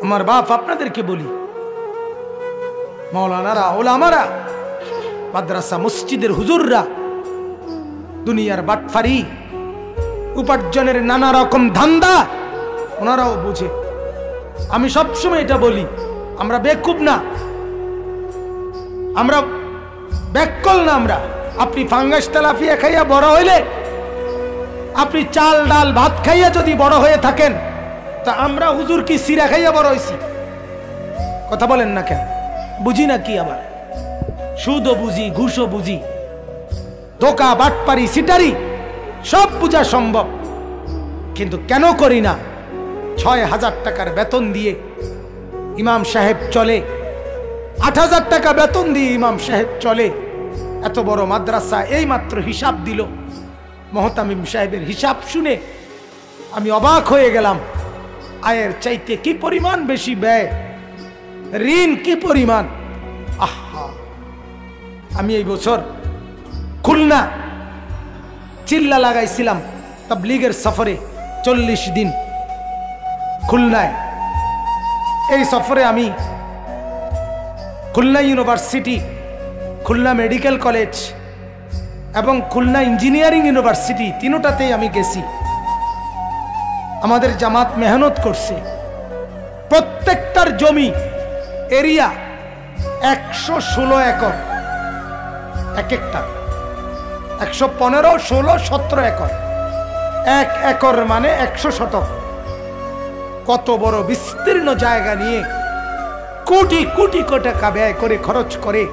আমার বাপ আপনাদেরকে বলি, মাওলানারা, ওলামারা, মাদ্রাসা মসজিদের হুজুররা, দুনিয়ার বাটফারি, উপার্জনের নানা রকম ধান্দা ওনারাও বুঝে। আমি সবসময় এটা বলি, আমরা বেকুব না, আমরা ব্যাককল না। আমরা, আপনি ফাঙ্গাস তেলাপিয়া খাইয়া বড় হইলে, আপনি চাল ডাল ভাত খাইয়া যদি বড় হয়ে থাকেন, তা আমরা হুজুর কি সিরা খাইয়া বড় হয়েছি? কথা বলেন না কেন? বুঝি না কি? আবার সুদও বুঝি, ঘুষও বুঝি, ধোকা বাটপারি সিটারি সব বুঝা সম্ভব, কিন্তু কেন করি না? ৬,০০০ টাকার বেতন দিয়ে ইমাম সাহেব চলে, ৮,০০০ টাকা বেতন দিয়ে ইমাম সাহেব চলে। এত বড় মাদ্রাসা এই মাত্র হিসাব দিল, মহতামিম সাহেবের হিসাব শুনে আমি অবাক হয়ে গেলাম। আয়ের চাইতে কি পরিমাণ বেশি ব্যয়, ঋণ কি পরিমাণ! আহা! আমি এই বছর খুলনা চিল্লা লাগাইছিলাম তাবলীগের সফরে, ৪০ দিন খুলনায়। এই সফরে আমি Khulna university, Khulna medical college এবং খুলনা ইঞ্জিনিয়ারিং ইউনিভার্সিটি, তিনটাতেই আমি গেছি। আমাদের জামাত মেহনত করছে। প্রত্যেকটার জমি এরিয়া ১১৬ একর, এক একটা ১১৫, ১৬, ১৭ একর। ১ একর মানে ১০০ শতক। কত বড় বিস্তীর্ণ জায়গা নিয়ে কোটি কোটি টাকা ব্যয় করে, খরচ করে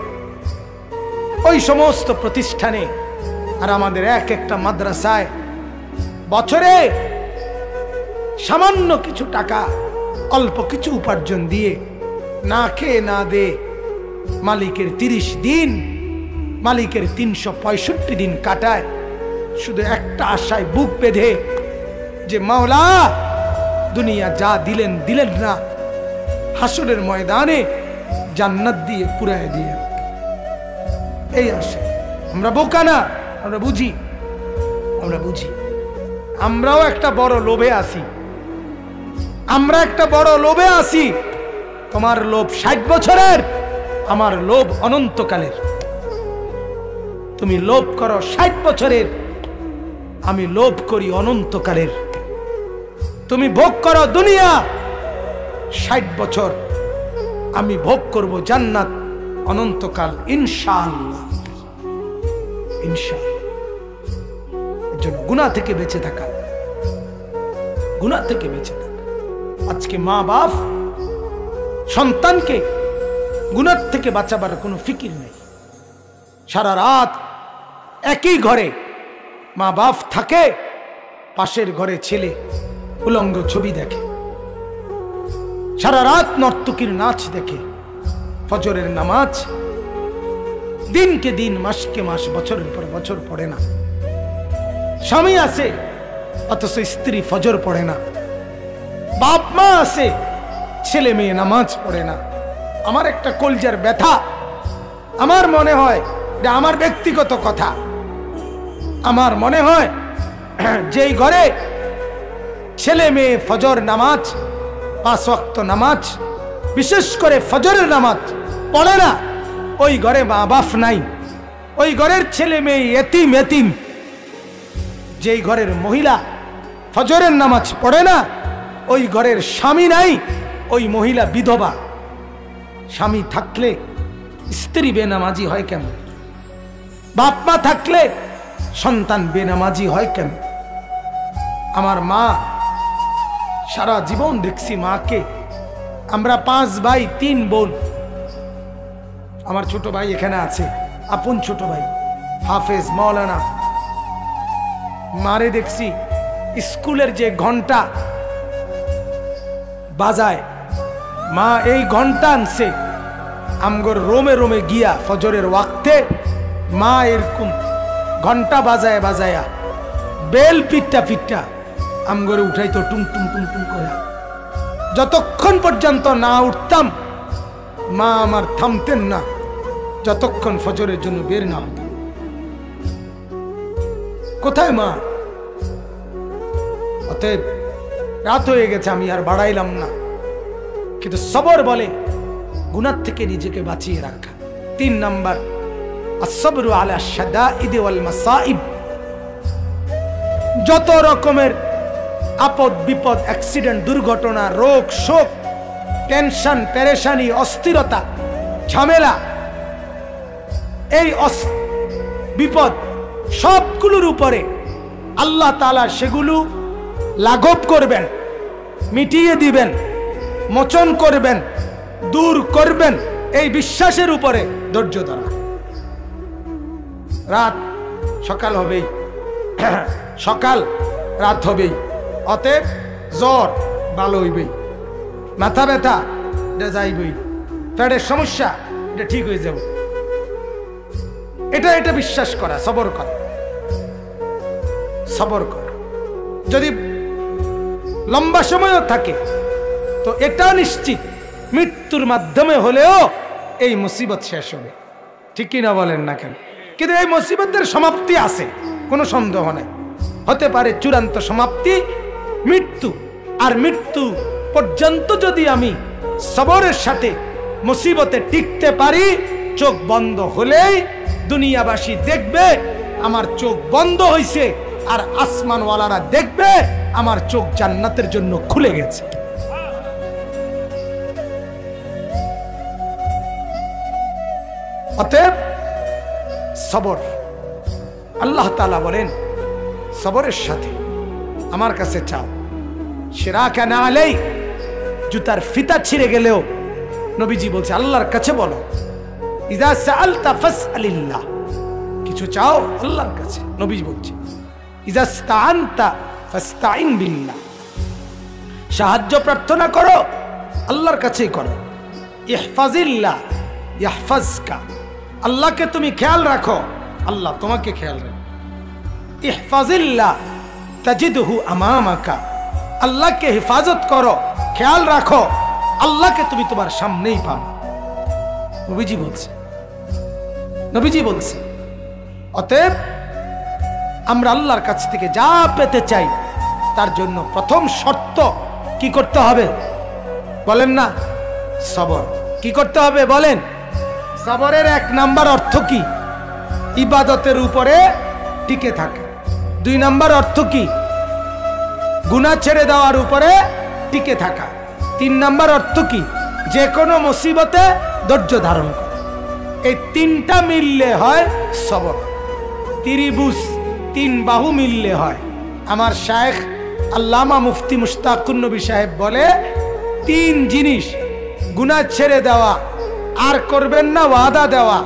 ওই সমস্ত প্রতিষ্ঠানে। আর আমাদের এক একটা মাদ্রাসায় বছরে সামান্য কিছু টাকা, অল্প কিছু উপার্জন দিয়ে না খেয়ে না দে মালিকের ৩০ দিন, মালিকের ৩৬৫ দিন কাটায় শুধু একটা আশায় বুক বেঁধে যে মাওলা দুনিয়া যা দিলেন দিলেন না, হাসরের ময়দানে জান্নাত দিয়ে পুরায় দিয়ে। এই আশা। আমরা বোকা না, আমরা বুঝি, আমরা বুঝি। আমরাও একটা বড় লোভে আছি, আমরা একটা বড় লোভে আছি। তোমার লোভ ৬০ বছরের, আমার লোভ অনন্তকালের। তুমি লোভ করো ৬০ বছরের, আমি লোভ করি অনন্তকালের। তুমি ভোগ করো দুনিয়া ৬০ বছর, আমি ভোগ করব জান্নাত অনন্তকাল, ইনশাআল্লাহ। ইনশাআল্লাহ। এর জন্য গুনাহ থেকে বেঁচে থাকা, গুনাহ থেকে বেঁচে থাকা। আজকে মা বাপ সন্তানকে গুনাহ থেকে বাঁচাবার কোনো ফিকির নেই। সারা রাত একই ঘরে মা বাপ থাকে, পাশের ঘরে ছেলে উলঙ্গ ছবি দেখে, সারা রাত নর্তকীর নাচ দেখে, ফজরের নামাজ দিনকে দিন, মাসকে মাস, বছরের পর বছর পড়ে না। স্বামী আছে অথচ স্ত্রী ফজর পড়ে না। বাপ মা আছে, ছেলে মেয়ে নামাজ পড়ে না। আমার একটা কলজার ব্যথা, আমার মনে হয় এটা আমার ব্যক্তিগত কথা, আমার মনে হয় যেই ঘরে ছেলে মেয়ে ফজর নামাজ, ৫ ওয়াক্ত নামাজ, বিশেষ করে ফজরের নামাজ পড়ে না, ওই ঘরে মা বাপ নাই, ওই ঘরের ছেলে মেয়ে এতিম এতিম। যেই ঘরের মহিলা ফজরের নামাজ পড়ে না, ওই ঘরের স্বামী নাই, ওই মহিলা বিধবা। স্বামী থাকলে স্ত্রী বেনামাজি হয় কেন? বাপ মা থাকলে সন্তান বেনামাজি হয় কেন? আমার মা, সারা জীবন দেখছি মাকে। আমরা ৫ ভাই ৩ বোন। আমার ছোট ভাই এখানে আছে, আপন ছোট ভাই হাফেজ মাওলানা। মারে দেখছি স্কুলের যে ঘন্টা বাজায়, মা এই ঘন্টা আনছে আমগর রোমে রোমে গিয়া ফজরের ওয়াক্তে। মা এরকম ঘন্টা বাজায় বাজায়া, বেল পিট্টা পিট্টা আমগরে উঠাইতো টুম টুম টুম টুম করে। যতক্ষণ পর্যন্ত না উঠতাম মা আমার থামতেন না, যতক্ষণ ফজরের জন্য বের না হতাম। কোথায় মা? অতএব রাত হয়ে গেছে, আমি আর বাড়াইলাম না। কিন্তু সবর বলে গুনাহ থেকে নিজেকে বাঁচিয়ে রাখা। 3 নাম্বার আসবরু আলা শাদাইদ ওয়াল মাসাইব। যত রকমের আপদ বিপদ, অ্যাক্সিডেন্ট, দুর্ঘটনা, রোগ শোক, টেনশন, পেরেশানি, অস্থিরতা, ঝামেলা, এই বিপদ সবগুলোর উপরে আল্লাহ তাআলা সেগুলো লাঘব করবেন, মিটিয়ে দিবেন, মোচন করবেন, দূর করবেন, এই বিশ্বাসের উপরে ধৈর্য ধরা। রাত সকাল হবেই, সকাল রাত হবেই, অতএব জ্বর ভালো হইবেই, মাথা ব্যথা এটা যাইবই, পেটের সমস্যা এটা ঠিক হয়ে যাবে, এটা বিশ্বাস করা, সবর করা, সবর করা। যদি লম্বা সময়ও থাকে তো এটা নিশ্চিত মৃত্যুর মাধ্যমে হলেও এই মুসিবত শেষ হবে। ঠিক কিনা বলেন না কেন? কিন্তু এই মুসিবতের সমাপ্তি আছে, কোনো সন্দেহ নাই। হতে পারে চূড়ান্ত সমাপ্তি মৃত্যু, আর মৃত্যু পর্যন্ত যদি আমি সবরের সাথে মুসিবতে টিকতে পারি, চোখ বন্ধ হলেই দুনিয়াবাসী দেখবে আমার চোখ বন্ধ হয়েছে, আর আসমানওয়ালারা দেখবে আমার চোখ জান্নাতের জন্য খুলে গেছে। অতএব সবর, আল্লাহ তাআলা বলেন সবরের সাথে আমার কাছে চাও। শিরাকা না আলাই, জুতার ফিতা ছিঁড়ে গেলেও নবীজি বলছে আল্লাহর কাছে বলো। ইযা সাআলতা ফাসআলিল্লাহ, কিছু চাও আল্লাহর কাছে। নবীজি বলছে ইযা ইসতাআনতা ফাসতাইন বিল্লাহ, সাহায্য প্রার্থনা করো আল্লাহর কাছেই করো। ইহফাজিল্লাহ ইয়াহফাজকা, আল্লাহকে তুমি খেয়াল রাখো আল্লাহ তোমাকে খেয়াল রাখো। ইহফাজিল্লাহ তাজিদহু আমামাকা, আল্লাহকে হেফাজত করো, খেয়াল রাখো, আল্লাহকে তুমি তোমার সামনেই পাবে। নবীজি বলছে, নবীজি বলছে অতএব আমরা আল্লাহর কাছ থেকে যা পেতে চাই তার জন্য প্রথম শর্ত কি করতে হবে বলেন না? সবর। কি করতে হবে বলেন? সবরের 1 নাম্বার অর্থ কি? ইবাদতের উপরে টিকে থাকে। 2 নাম্বার অর্থ কি? গুনাহ ছেড়ে দেওয়ার উপরে টিকে থাকা। 3 নাম্বার অর্থ কি? যে কোনো মুসিবতে ধৈর্য ধারণ করা। এই 3টা মিললে হয় সবর। ত্রিভুজ, 3 বাহু মিললে হয়। আমার শায়েখ আল্লামা মুফতি মুশতাকুন নবী সাহেব বলে 3 জিনিস, গুনাহ ছেড়ে দেওয়া, আর করবেন না ওয়াদা দেওয়া,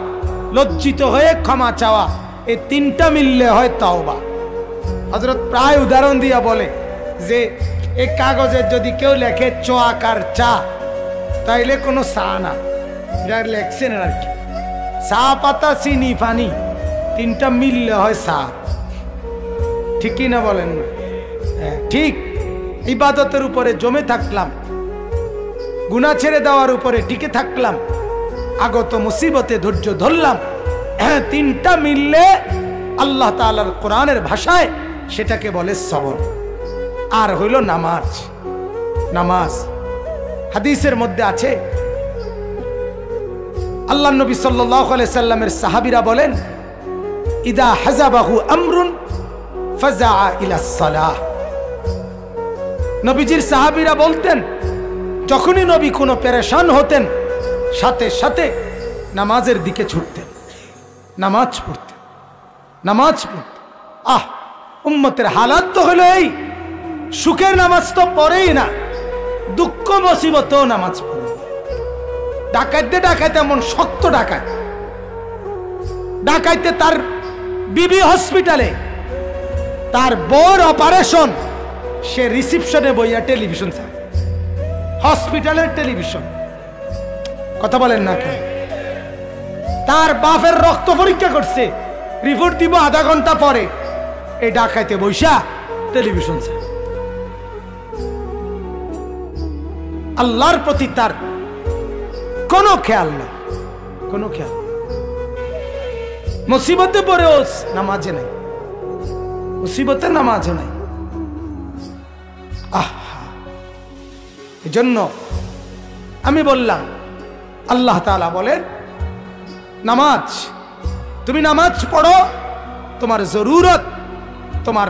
লজ্জিত হয়ে ক্ষমা চাওয়া, এই 3টা মিললে হয় তাওবা। হযরত প্রায় উদাহরণ দিয়া বলে যে এই কাগজে যদি কেউ লেখে চ আকার চা, তাইলে কোনো চা না, এটা লেখছেন আর কি, চা পাতা চিনি পানি, 3টা মিললে হয় চা। ঠিক কি না বলেন না? হ্যাঁ ঠিক। ইবাদতের উপরে জমে থাকলাম, গুনাহ ছেড়ে দেওয়ার উপরে টিকে থাকলাম, আগত মুসিবতে ধৈর্য ধরলাম, 3টা মিললে আল্লাহ তাআলার কোরআনের ভাষায় সেটাকে বলে সবর। আর হইল নামাজ। নামাজ হাদিসের মধ্যে আছে, আল্লাহ নবী সাল্লাল্লাহু আলাইহি সাল্লামের সাহাবীরা বলেন ইদা হাযাবাহু আমরুন ফাযা ইলা সালাহ। নবীজির সাহাবীরা বলতেন যখনই নবী কোনো পেরেশান হতেন সাথে সাথে নামাজের দিকে ছুটতেন, নামাজ পড়তেন, নামাজ পড়তেন। উম্মতের হালাত তো হলো এই, সুখের নামাজ তো পড়েই না, দুঃখ মুসিবতেও নামাজ পড়ে। ডাকাইতে ডাকাইতে এমন শক্ত ডাকাত, ডাকাইতে তার বিবি হসপিটালে, তার বউর অপারেশন, সে রিসিপশনে বইয়া টেলিভিশন চায়, হসপিটালের টেলিভিশন। কথা বলেন না কেন? তার বাপের রক্ত পরীক্ষা করছে, রিপোর্ট দিব আধা ঘন্টা পরে, এই ডাকাইতে বইসা টেলিভিশন চায়। আল্লাহর প্রতি তার কোনো খেয়াল নাই, কোনো খেয়াল। মুসিবতে পড়েও নামাজে নাই, মুসিবতে নামাজে নাই। এজন্য আমি বললাম আল্লাহ তাআলা বলেন নামাজ, তুমি নামাজ পড়ো, তোমার জরুরত, তোমার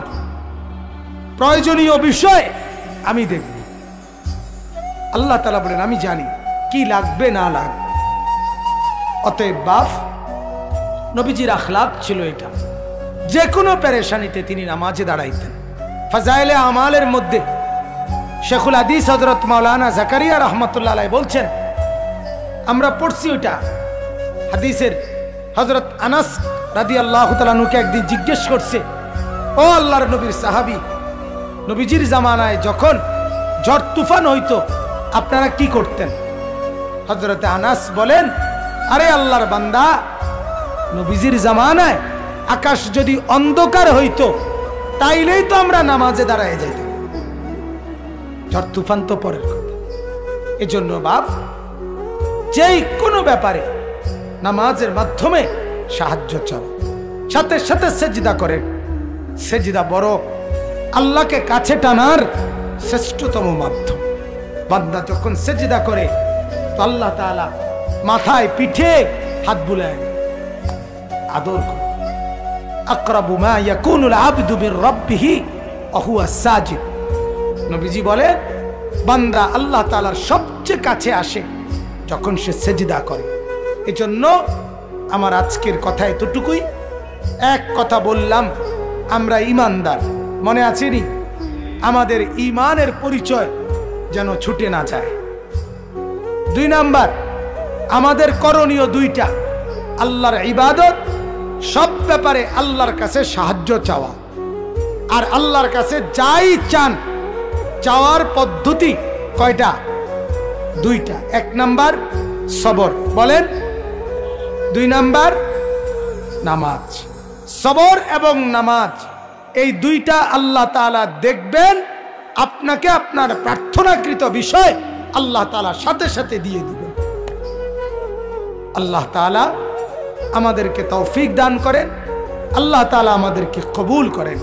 প্রয়োজনীয় বিষয় আমি দেখব। আল্লাহ তাআলা বলেন আমি জানি কি লাগবে না লাগবে। অতএব বাপ, নবীজির আখলাক ছিল এটা, যে কোনো পেরেশানিতে তিনি নামাজে দাঁড়াইতেন। ফাজাইলে আমালের মধ্যে শেখুল হাদিস হযরত মাওলানা জাকারিয়া রাহমাতুল্লাহ আলাইহি বলছেন, আমরা পড়ছি ওটা হাদিসের, হযরত আনাস রাদিয়াল্লাহু তাআলা আনহুকে একদিন জিজ্ঞেস করছে, ও আল্লাহর নবীর সাহাবী, নবীজির জামানায় যখন ঝড় তুফান হইতো আপনারা কি করতেন? হযরত আনাস বলেন, আরে আল্লাহর বান্দা, নবীজির জামানায় আকাশ যদি অন্ধকার হইতো তাইলেই তো আমরা নামাজে দাঁড়ায় যাইতাম, ঝড় তুফান তো পরের কথা। এজন্য বাপ, যেই কোনো ব্যাপারে নামাজের মাধ্যমে সাহায্য চাও, সাথে সাথে সেজদা করেন। সেজদা বড় আল্লাহকে কাছে টানার শ্রেষ্ঠতম মাধ্যম। বান্দা যখন সেজদা করে তো আল্লাহ তাআলা মাথায় পিঠে হাত বুলায় আদর করে। আকরাবু মা ইয়াকুনুল আবদু মির রাব্বিহি ওয়া হুয়া সাজিদ। নবীজি বলেন, বান্দা আল্লাহ তাআলার সবচেয়ে কাছে আসে যখন সে সেজদা করে। এজন্য আমার আজকের কথা এতটুকুই। এক কথা বললাম, আমরা ঈমানদার, মনে আছে নি? আমাদের ঈমানের পরিচয় যেন ছুটে না যায়। 2 নাম্বার, আমাদের করণীয় 2টা, আল্লাহর ইবাদত, সব ব্যাপারে আল্লাহর কাছে সাহায্য চাওয়া, আর আল্লাহর কাছে যাই চান চাওয়ার পদ্ধতি কয়টা? 2টা। 1 নাম্বার সবর, বলেন। 2 নাম্বার নামাজ। সবর এবং নামাজ, এই 2টা আল্লাহ তাআলা দেখবেন, আপনাকে আপনার প্রার্থনাকৃত বিষয় আল্লাহ তাআলা সাথে সাথে দিয়ে দিবেন। আল্লাহ তাআলা আমাদেরকে তৌফিক দান করেন, আল্লাহ তাআলা আমাদেরকে কবুল করেন।